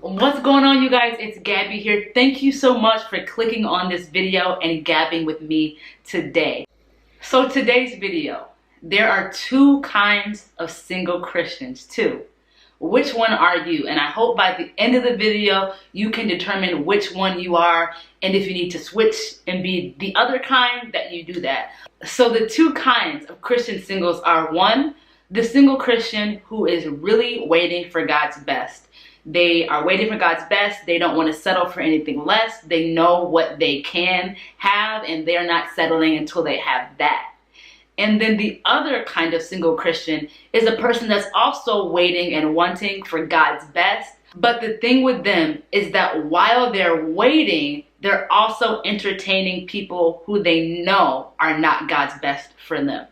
What's going on, you guys? It's Gabby here. Thank you so much for clicking on this video and gabbing with me today. So today's video, there are two kinds of single Christians, two. Which one are you? And I hope by the end of the video, you can determine which one you are, and if you need to switch and be the other kind, that you do that. So the two kinds of Christian singles are: one, the single Christian who is really waiting for God's best. They are waiting for God's best. They don't want to settle for anything less. They know what they can have, and they're not settling until they have that. And then the other kind of single Christian is a person that's also waiting and wanting for God's best. But the thing with them is that while they're waiting, they're also entertaining people who they know are not God's best for them.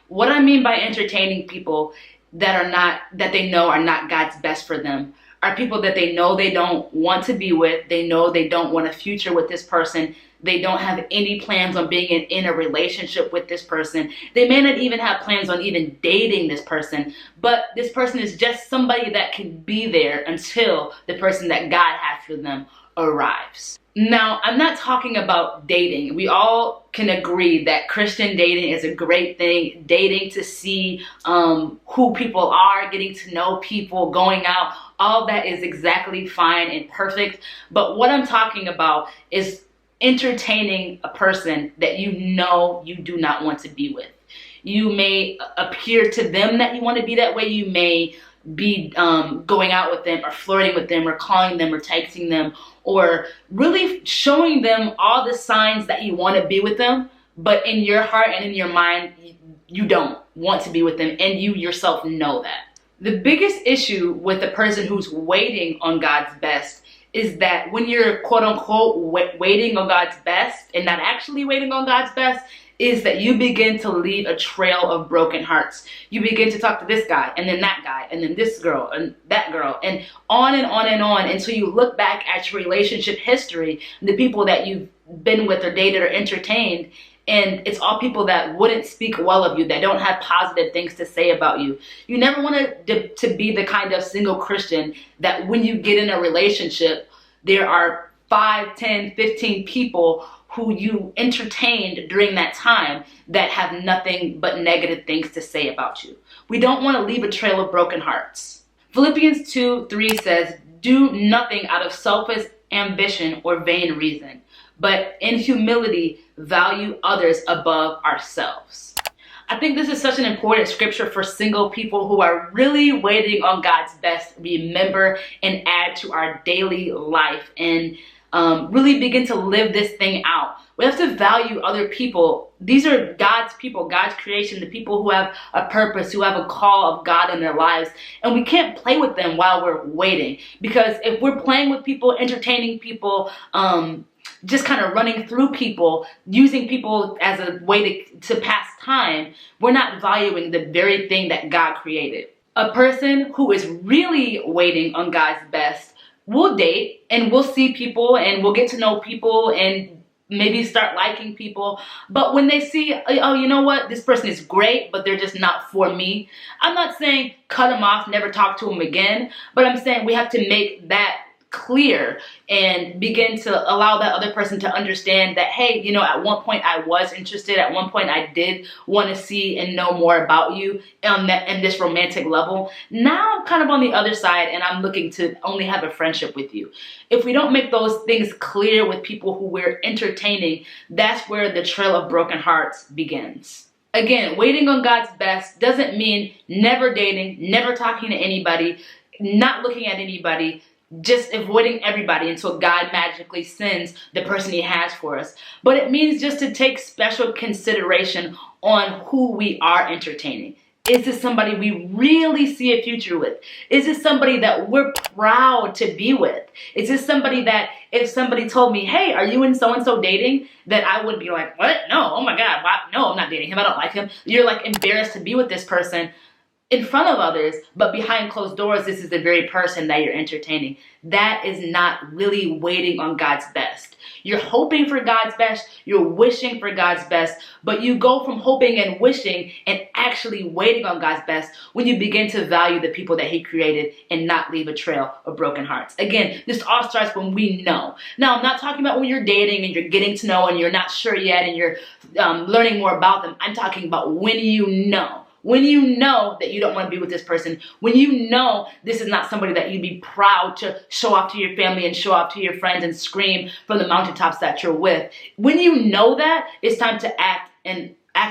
What I mean by entertaining people that they know are not God's best for them are people that they know they don't want to be with. They know they don't want a future with this person. They don't have any plans on being in a relationship with this person. They may not even have plans on even dating this person, but this person is just somebody that can be there until the person that God has for them arrives. Now, I'm not talking about dating. We all can agree that Christian dating is a great thing. Dating to see who people are, getting to know people, going out, all that is exactly fine and perfect. But what I'm talking about is entertaining a person that you know you do not want to be with. You may appear to them that you want to be that way. You may be going out with them or flirting with them or calling them or texting them or really showing them all the signs that you want to be with them, but in your heart and in your mind, you don't want to be with them, and you yourself know that. The biggest issue with the person who's waiting on God's best is that when you're quote unquote waiting on God's best and not actually waiting on God's best, is that you begin to leave a trail of broken hearts. You begin to talk to this guy and then that guy and then this girl and that girl and on and on and on until you look back at your relationship history, the people that you've been with or dated or entertained, and it's all people that wouldn't speak well of you, that don't have positive things to say about you. You never want to be the kind of single Christian that when you get in a relationship, there are 5, 10, 15 people who you entertained during that time that have nothing but negative things to say about you. We don't want to leave a trail of broken hearts. Philippians 2:3 says, "Do nothing out of selfish ambition or vain reason, but in humility value others above ourselves." I think this is such an important scripture for single people who are really waiting on God's best. Remember and add to our daily life and really begin to live this thing out. We have to value other people. These are God's people, God's creation, the people who have a purpose, who have a call of God in their lives. And we can't play with them while we're waiting. Because if we're playing with people, entertaining people, just kind of running through people, using people as a way to pass time, we're not valuing the very thing that God created. A person who is really waiting on God's best will date and we'll see people and we'll get to know people and maybe start liking people. But when they see, oh, you know what, this person is great, but they're just not for me. I'm not saying cut them off, never talk to them again, but I'm saying we have to make that clear and begin to allow that other person to understand that, hey, you know, at one point I was interested, at one point I did want to see and know more about you on this romantic level. Now I'm kind of on the other side and I'm looking to only have a friendship with you. If we don't make those things clear with people who we're entertaining, that's where the trail of broken hearts begins. Again, waiting on God's best doesn't mean never dating, never talking to anybody, not looking at anybody, just avoiding everybody until God magically sends the person he has for us. But it means just to take special consideration on who we are entertaining. Is this somebody we really see a future with? Is this somebody that we're proud to be with? Is this somebody that if somebody told me, hey, are you and so-and-so dating? That I would be like, what? No, oh my God, why? No, I'm not dating him. I don't like him. You're like embarrassed to be with this person. in front of others, but behind closed doors, this is the very person that you're entertaining. That is not really waiting on God's best. You're hoping for God's best, you're wishing for God's best, but you go from hoping and wishing and actually waiting on God's best when you begin to value the people that He created and not leave a trail of broken hearts. Again, this all starts when we know. Now, I'm not talking about when you're dating and you're getting to know and you're not sure yet and you're learning more about them. I'm talking about when you know. When you know that you don't want to be with this person, when you know this is not somebody that you'd be proud to show off to your family and show off to your friends and scream from the mountaintops that you're with. When you know that, it's time to act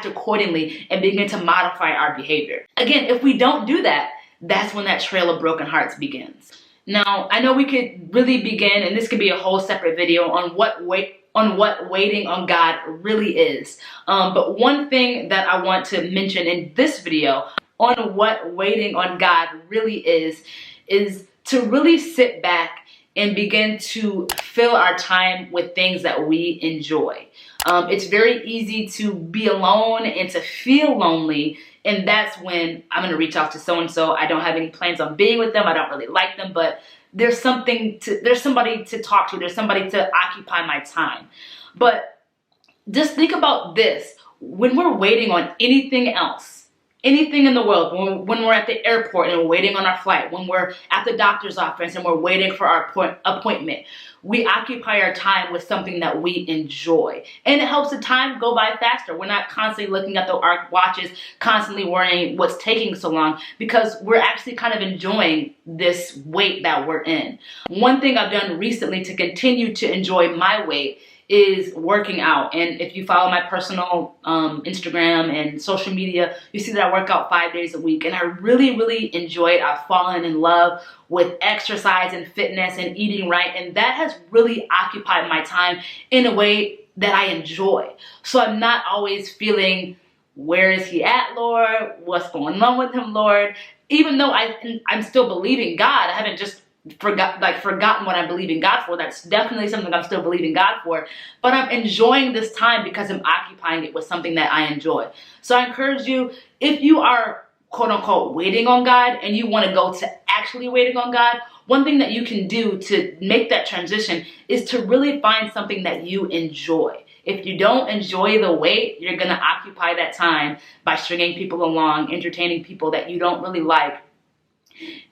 accordingly and begin to modify our behavior. Again, if we don't do that, that's when that trail of broken hearts begins. Now, I know we could really begin, and this could be a whole separate video on what waiting on God really is. But one thing that I want to mention in this video on what waiting on God really is to really sit back and begin to fill our time with things that we enjoy. It's very easy to be alone and to feel lonely. And that's when I'm going to reach out to so-and-so. I don't have any plans on being with them. I don't really like them, but there's somebody to talk to. There's somebody to occupy my time. But just think about this. When we're waiting on anything else, anything in the world, when we're at the airport and we're waiting on our flight, when we're at the doctor's office and we're waiting for our appointment, we occupy our time with something that we enjoy. And it helps the time go by faster. We're not constantly looking at our watches, constantly worrying what's taking so long, because we're actually kind of enjoying this wait that we're in. One thing I've done recently to continue to enjoy my wait is working out. And if you follow my personal Instagram and social media, you see that I work out 5 days a week, and I really, really enjoy it. I've fallen in love with exercise and fitness and eating right, and that has really occupied my time in a way that I enjoy. So I'm not always feeling, where is He at, Lord? What's going on with Him, Lord? Even though I'm still believing God, I haven't just forgotten what I believe in God for. That's definitely something I'm still believing God for, but I'm enjoying this time because I'm occupying it with something that I enjoy. So I encourage you, if you are quote unquote waiting on God and you want to go to actually waiting on God, one thing that you can do to make that transition is to really find something that you enjoy. If you don't enjoy the wait, you're going to occupy that time by stringing people along, entertaining people that you don't really like,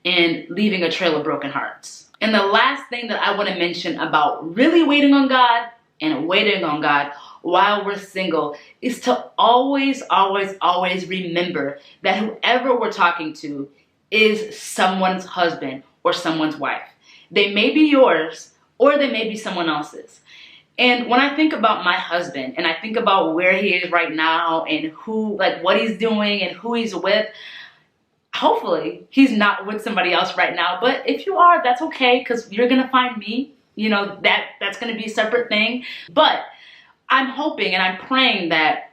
and leaving a trail of broken hearts. And the last thing that I want to mention about really waiting on God and waiting on God while we're single is to always, always, always remember that whoever we're talking to is someone's husband or someone's wife. They may be yours or they may be someone else's. And when I think about my husband and I think about where he is right now and what he's doing and who he's with, hopefully he's not with somebody else right now, but if you are, that's okay, because you're gonna find me. You know, that's gonna be a separate thing. But I'm hoping and I'm praying that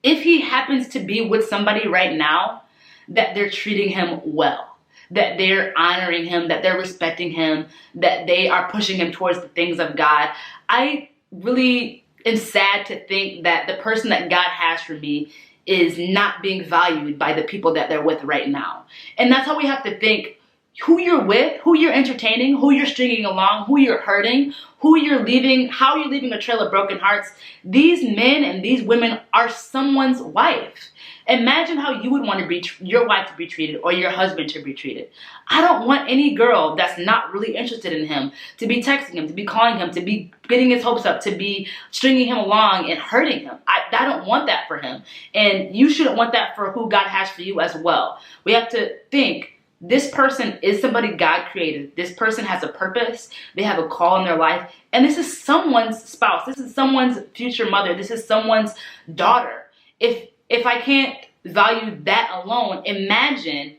if he happens to be with somebody right now, that they're treating him well, that they're honoring him, that they're respecting him, that they are pushing him towards the things of God. I really am sad to think that the person that God has for me is not being valued by the people that they're with right now. And that's how we have to think. Who you're with, who you're entertaining, who you're stringing along, who you're hurting, who you're leaving, how you're leaving a trail of broken hearts. These men and these women are someone's wife. Imagine how you would want your wife to be treated or your husband to be treated. I don't want any girl that's not really interested in him to be texting him, to be calling him, to be getting his hopes up, to be stringing him along and hurting him. I don't want that for him. And you shouldn't want that for who God has for you as well. We have to think, this person is somebody God created. This person has a purpose. They have a call in their life. And this is someone's spouse. This is someone's future mother. This is someone's daughter. If I can't value that alone, imagine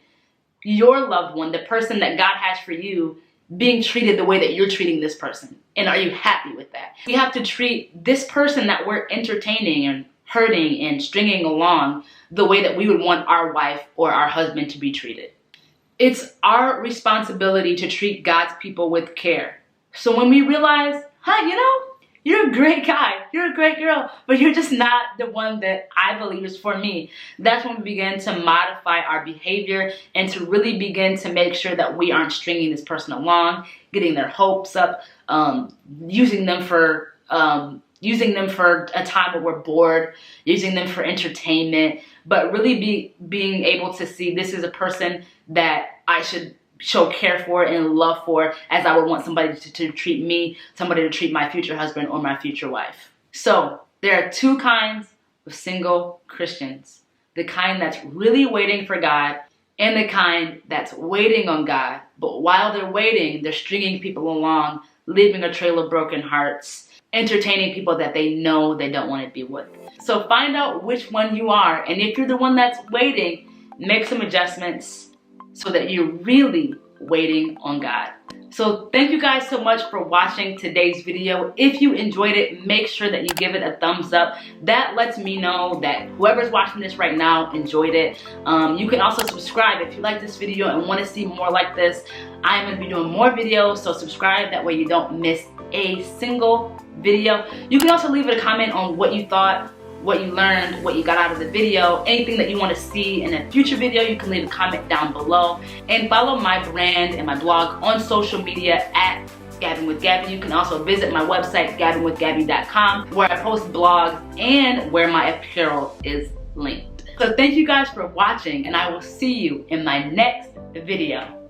your loved one, the person that God has for you, being treated the way that you're treating this person. And are you happy with that? We have to treat this person that we're entertaining and hurting and stringing along the way that we would want our wife or our husband to be treated. It's our responsibility to treat God's people with care. So when we realize, You're a great guy, you're a great girl, but you're just not the one that I believe is for me. That's when we begin to modify our behavior and to really begin to make sure that we aren't stringing this person along, getting their hopes up, using them for a time where we're bored, using them for entertainment, but really being able to see this is a person that I should show care for and love for, as I would want somebody to treat me, somebody to treat my future husband or my future wife. So there are two kinds of single Christians: the kind that's really waiting for God and the kind that's waiting on God, but while they're waiting, they're stringing people along, leaving a trail of broken hearts, entertaining people that they know they don't want to be with. So find out which one you are, and if you're the one that's waiting, make some adjustments so that you're really waiting on God. So thank you guys so much for watching today's video. If you enjoyed it, make sure that you give it a thumbs up. That lets me know that whoever's watching this right now enjoyed it. You can also subscribe if you like this video and want to see more like this. I'm going to be doing more videos, so subscribe. That way you don't miss a single video. You can also leave a comment on what you thought, what you learned, what you got out of the video, anything that you want to see in a future video. You can leave a comment down below, and follow my brand and my blog on social media at Gabbing with Gabby. You can also visit my website, gabbingwithgabby.com, where I post blogs and where my apparel is linked. So thank you guys for watching, and I will see you in my next video.